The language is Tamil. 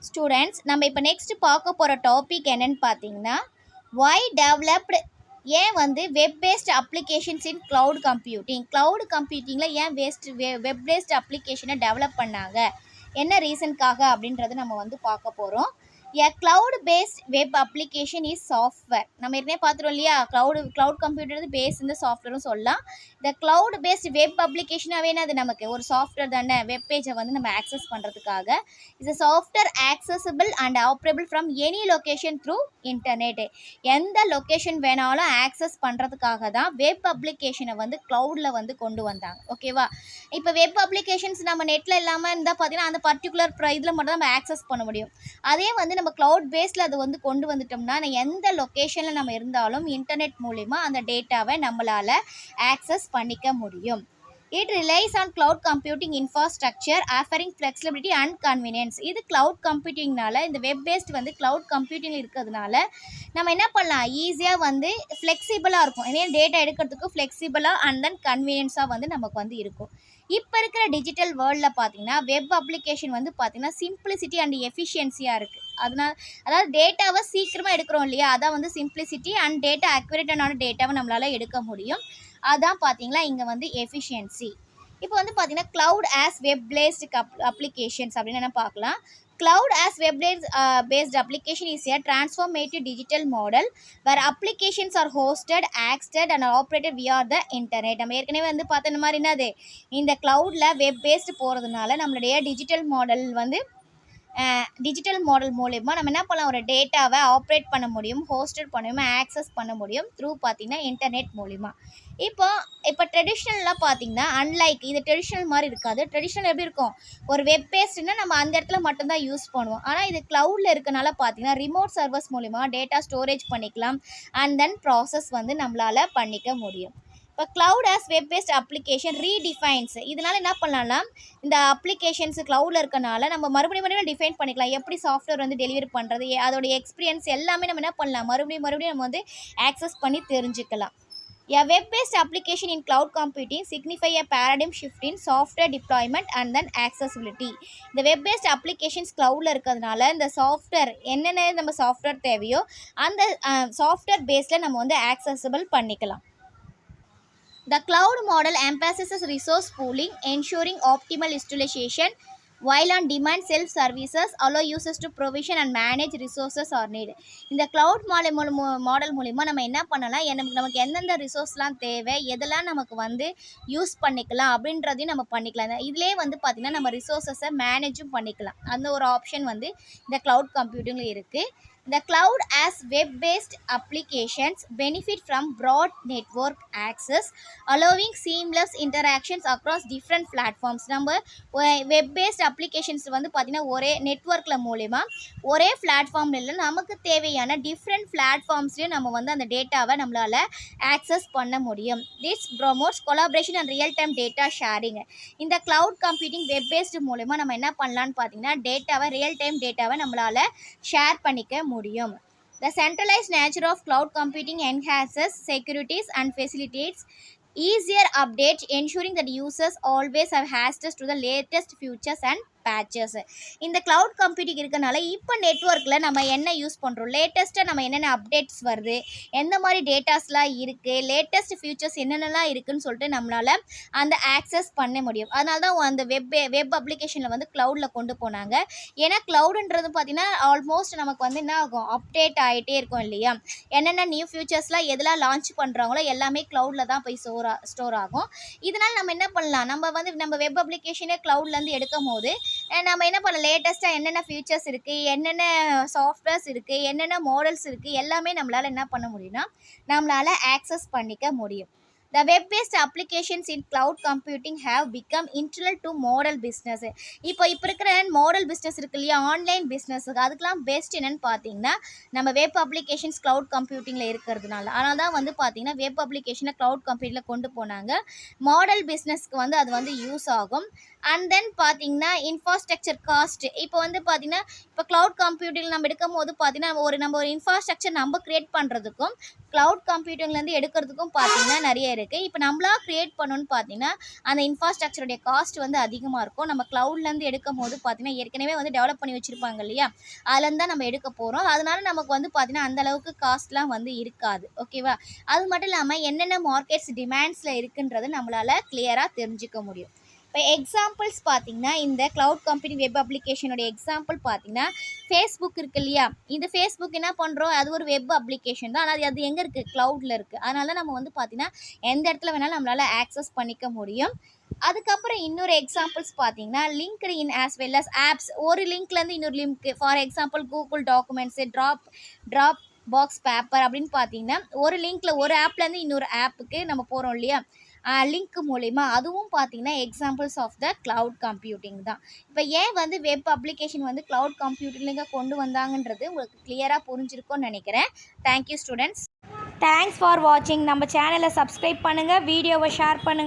ஸ்டூடெண்ட்ஸ் நம்ம இப்போ நெக்ஸ்ட் பார்க்க போகிற டாபிக் என்னன்னு பார்த்தீங்கன்னா why developed ஏன் வந்து web based applications in cloud கம்ப்யூட்டிங்கில் ஏன் வெப் பேஸ்ட் அப்ளிகேஷனை டெவலப் பண்ணாங்க, என்ன ரீசனுக்காக அப்படின்றத நம்ம வந்து பார்க்க போகிறோம். A cloud-based web application is software. நம்ம ஏற்கனவே பார்த்துருவோம் இல்லையா, க்ளவுட் கம்ப்யூட்டர் பேஸ் இந்த சாஃப்ட்வேர்னு சொல்லலாம். இந்த க்ளவுட் பேஸ்ட் வெப் அப்ளிகேஷனாகவே அது நமக்கு ஒரு சாஃப்ட்வேர் தானே, வெப் பேஜை வந்து நம்ம ஆக்சஸ் பண்ணுறதுக்காக. It's a software accessible and operable from any location through internet. எந்த லொக்கேஷன் வேணாலும் ஆக்சஸ் பண்ணுறதுக்காக தான் வெப் அப்ளிகேஷனை வந்து க்ளவுடில் வந்து கொண்டு வந்தாங்க. ஓகேவா, இப்போ வெப் அப்ளிகேஷன்ஸ் நம்ம நெட்டில் இல்லாமல் இருந்தால் பார்த்தீங்கன்னா அந்த பர்டிகுலர் இதில் மட்டும் தான் நம்ம ஆக்சஸ் பண்ண முடியும். அதே வந்து நம்ம க்ளவுட் பேஸில் அது வந்து கொண்டு வந்துட்டோம்னா எந்த லொக்கேஷனில் நம்ம இருந்தாலும் இன்டர்நெட் மூலிமா அந்த டேட்டாவை நம்மளால் ஆக்சஸ் பண்ணிக்க முடியும். It relies on cloud computing infrastructure offering flexibility and convenience. இது cloud computingனால இந்த வெப் பேஸ்ட் வந்து cloud computing இருக்கிறதுனால நம்ம என்ன பண்ணலாம், ஈஸியாக வந்து ஃப்ளெக்சிபிளாக இருக்கும். இதே டேட்டா எடுக்கிறதுக்கு ஃப்ளெக்சிபிளாக அண்ட் தென் கன்வீனியன்ஸாக வந்து நமக்கு வந்து இருக்கும். இப்போ இருக்கிற டிஜிட்டல் வேர்ல்டில் பார்த்தீங்கன்னா வெப் அப்ளிகேஷன் வந்து பார்த்தீங்கன்னா சிம்பிளிசிட்டி அண்ட் எஃபிஷியன்சியாக இருக்குது. அதாவது டேட்டாவை சீக்கிரமாக எடுக்கிறோம் இல்லையா, அதான் வந்து சிம்பிளிசிட்டி அண்ட் டேட்டா அக்யூரேட்டான டேட்டாவை நம்மளால் எடுக்க முடியும். அதான் பார்த்தீங்களா இங்கே வந்து எஃபிஷியன்சி. இப்போ வந்து பார்த்தீங்கன்னா cloud as web based applications அப்படின்னு என்ன பார்க்கலாம். Cloud as web-based application is a transformative digital model where applications are hosted, accessed and operated via the internet. நம்ம ஏற்கனவே வந்து பார்த்த இந்த மாதிரி என்னது, இந்த க்ளவுடில் வெப் பேஸ்ட் போகிறதுனால நம்மளுடைய டிஜிட்டல் மாடல் மூலயமா நம்ம என்ன பண்ணலாம், ஒரு டேட்டாவை ஆப்ரேட் பண்ண முடியும், ஹோஸ்டட் பண்ண முடியும், ஆக்சஸ் பண்ண முடியும் த்ரூ பார்த்திங்கன்னா இன்டர்நெட் மூலிமா. இப்போ ட்ரெடிஷ்னல்லாம் பார்த்திங்கன்னா அன்லைக் இது ட்ரெடிஷ்னல் மாதிரி இருக்காது. ட்ரெடிஷ்னல் எப்படி இருக்கும், ஒரு வெப் பேஸ்ட்னா நம்ம அந்த இடத்துல மட்டும்தான் யூஸ் பண்ணுவோம். ஆனால் இது க்ளவுடில் இருக்கனால பார்த்திங்கன்னா ரிமோட் சர்வர்ஸ் மூலிமா டேட்டா ஸ்டோரேஜ் பண்ணிக்கலாம் அண்ட் தென் ப்ராசஸ் வந்து நம்மளால் பண்ணிக்க முடியும். இப்போ cloud as web based application redefines. இதனால் என்ன பண்ணலாம்னா இந்த அப்ளிகேஷன்ஸ் க்ளவுடில் இருக்கனால நம்ம மறுபடியும் டிஃபைன் பண்ணிக்கலாம். எப்படி சாஃப்ட்வேர் வந்து டெலிவரி பண்ணுறது, அதோடைய எக்ஸ்பீரியன்ஸ் எல்லாமே நம்ம என்ன பண்ணலாம், மறுபடியும் நம்ம வந்து ஆக்சஸ் பண்ணி தெரிஞ்சுக்கலாம். A web-based application in cloud computing signify a paradigm shift in software deployment and then accessibility. இந்த web-based applications cloudல இருக்கிறதுனால இந்த சாஃப்ட்வேர் என்னென்ன நம்ம சாஃப்ட்வேர் தேவையோ அந்த சாஃப்ட்வேர் பேஸில் நம்ம வந்து accessible பண்ணிக்கலாம். The cloud model emphasizes resource pooling, ensuring optimal utilization, while on demand self services allow users to provision and manage resources or need. இந்த cloud மாடல் மூலிமா நம்ம என்ன பண்ணலாம், நமக்கு எந்தெந்த ரிசோர்ஸ்லாம் தேவை, எதெல்லாம் நமக்கு வந்து யூஸ் பண்ணிக்கலாம் அப்படின்றதையும் நம்ம பண்ணிக்கலாம். இதிலே வந்து பார்த்திங்கன்னா நம்ம ரிசோர்ஸஸை மேனேஜும் பண்ணிக்கலாம். அந்த ஒரு ஆப்ஷன் வந்து இந்த க்ளவுட் கம்ப்யூட்டிங்கில் இருக்குது. The cloud as web-based applications benefit from broad network access, allowing seamless interactions across different platforms. நம்ம web-based applications வந்து பார்த்திங்கன்னா ஒரே நெட்வொர்க்கில் மூலிமா ஒரே பிளாட்ஃபார்மில் இல்லை, நமக்கு தேவையான டிஃப்ரெண்ட் பிளாட்ஃபார்ம்ஸ்லேயும் நம்ம வந்து அந்த டேட்டாவை நம்மளால் ஆக்சஸ் பண்ண முடியும். This promotes collaboration and real-time data sharing. இந்த க்ளவுட் கம்ப்யூட்டிங் வெப்-பேஸ்டு மூலிமா நம்ம என்ன பண்ணலான்னு பார்த்தீங்கன்னா ரியல் டைம் டேட்டாவை நம்மளால் ஷேர் பண்ணிக்க முடியும். The centralized nature of cloud computing enhances securities and facilitates easier updates, ensuring that users always have access to the latest features and patches. இந்த cloud computing இருக்கனால இப்போ நெட்வொர்க்கில் நம்ம என்ன யூஸ் பண்ணுறோம், லேட்டஸ்ட்டாக நம்ம என்னென்ன அப்டேட்ஸ் வருது, எந்த மாதிரி டேட்டாஸ்லாம் இருக்குது, லேட்டஸ்ட் ஃபியூச்சர்ஸ் என்னென்னலாம் இருக்குதுன்னு சொல்லிட்டு நம்மளால் அந்த ஆக்சஸ் பண்ண முடியும். அதனால தான் அந்த வெப் அப்ளிகேஷனில் வந்து க்ளவுடில் கொண்டு போனாங்க. ஏன்னா க்ளவுடுன்றது பார்த்திங்கன்னா ஆல்மோஸ்ட் நமக்கு வந்து என்ன ஆகும், அப்டேட் ஆகிட்டே இருக்கும் இல்லையா. என்னென்ன நியூ ஃபியூச்சர்ஸ்லாம் எதெல்லாம் லான்ச் பண்ணுறாங்களோ எல்லாமே க்ளவுடில் தான் போய் ஸ்டோர் ஆகும். இதனால் நம்ம என்ன பண்ணலாம், நம்ம வெப் அப்ளிகேஷனே க்ளவுட்லேருந்து எடுக்கும் போது நம்ம என்ன பண்ணலாம், லேட்டஸ்ட்டாக என்னென்ன ஃபீச்சர்ஸ் இருக்குது, என்னென்ன சாஃப்ட்வேர்ஸ் இருக்குது, என்னென்ன மாடல்ஸ் இருக்குது எல்லாமே நம்மளால் என்ன பண்ண முடியும்னா நம்மளால் ஆக்சஸ் பண்ணிக்க முடியும். The web-based applications in cloud computing have become integral to model business. இப்போ இருக்கிற மாடல் பிஸ்னஸ் இருக்கு இல்லையா, ஆன்லைன் பிஸ்னஸுக்கு அதுக்கெலாம் பெஸ்ட் என்னென்னு பார்த்தீங்கன்னா நம்ம வெப் அப்ளிகேஷன்ஸ் க்ளவுட் கம்ப்யூட்டிங்கில் இருக்கிறதுனால. அதனால தான் வந்து பார்த்தீங்கன்னா வெப் அப்ளிகேஷனை க்ளவுட் கம்ப்யூட்டிங்கில் கொண்டு போனாங்க. மாடல் பிஸ்னஸ்க்கு வந்து அது வந்து யூஸ் ஆகும். அண்ட் தென் பார்த்தீங்கன்னா இன்ஃப்ராஸ்ட்ரக்சர் காஸ்ட். இப்போ வந்து பார்த்தீங்கன்னா இப்போ க்ளவுட் கம்ப்யூட்டிங் நம்ம எடுக்கும்போது பார்த்தீங்கன்னா நம்ம ஒரு இன்ஃப்ராஸ்ட்ரக்சர் நம்ம கிரியேட் பண்ணுறதுக்கும் க்ளவுட் கம்ப்யூட்டிங்லேருந்து எடுக்கிறதுக்கும் பார்த்தீங்கன்னா நிறைய இருக்குது. இப்போ நம்மளா கிரியேட் பண்ணணும்னு பார்த்தீங்கன்னா அந்த இன்ஃப்ராஸ்ட்ரக்சருடைய காஸ்ட் வந்து அதிகமாக இருக்கும். நம்ம க்ளவுட்லேருந்து எடுக்கும் போது பார்த்தீங்கன்னா ஏற்கனவே வந்து டெவலப் பண்ணி வச்சுருப்பாங்க இல்லையா, அதுலேருந்து தான் நம்ம எடுக்க போகிறோம். அதனால நமக்கு வந்து பார்த்தீங்கன்னா அந்தளவுக்கு காஸ்ட்லாம் வந்து இருக்காது. ஓகேவா? அது மட்டும் இல்லாமல் என்னென்ன மார்க்கெட்ஸ் டிமாண்ட்ஸில் இருக்குன்றது நம்மளால் கிளியராக தெரிஞ்சுக்க முடியும். இப்போ எக்ஸாம்பிள்ஸ் பார்த்தீங்கன்னா இந்த க்ளவுட் கம்ப்யூட்டிங் வெப் அப்ளிகேஷனுடைய எக்ஸாம்பிள் பார்த்தீங்கன்னா ஃபேஸ்புக் இருக்குது இல்லையா, இந்த ஃபேஸ்புக் என்ன பண்ணுறோம், அது ஒரு வெப் அப்ளிகேஷன் தான். ஆனால் அது எங்கே இருக்குது, க்ளவுடில் இருக்குது. அதனால நம்ம வந்து பார்த்தீங்கன்னா எந்த இடத்துல வேணாலும் நம்மளால் ஆக்சஸ் பண்ணிக்க முடியும். அதுக்கப்புறம் இன்னொரு எக்ஸாம்பிள்ஸ் பார்த்தீங்கன்னா LinkedIn as well as apps. ஒரு லிங்க்லேருந்து இன்னொரு link, for example Google documents, Dropbox paper அப்படின்னு பார்த்தீங்கன்னா ஒரு லிங்க்கில் ஒரு ஆப்லேருந்து இன்னொரு ஆப்புக்கு நம்ம போகிறோம் இல்லையா, லிங்க் மூலிமா, அதுவும் பார்த்தீங்கன்னா examples of the cloud computing தான். இப்போ ஏன் வந்து வெப் அப்ளிகேஷன் வந்து க்ளவுட் கம்ப்யூட்டிங்ல கொண்டு வந்தாங்கன்றது உங்களுக்கு கிளியராக புரிஞ்சிருக்கும்னு நினைக்கிறேன். Thank you students. தேங்க்ஸ் ஃபார் வாட்சிங். நம்ம சேனலை சப்ஸ்கிரைப் பண்ணுங்கள், வீடியோவை ஷேர் பண்ணுங்கள்.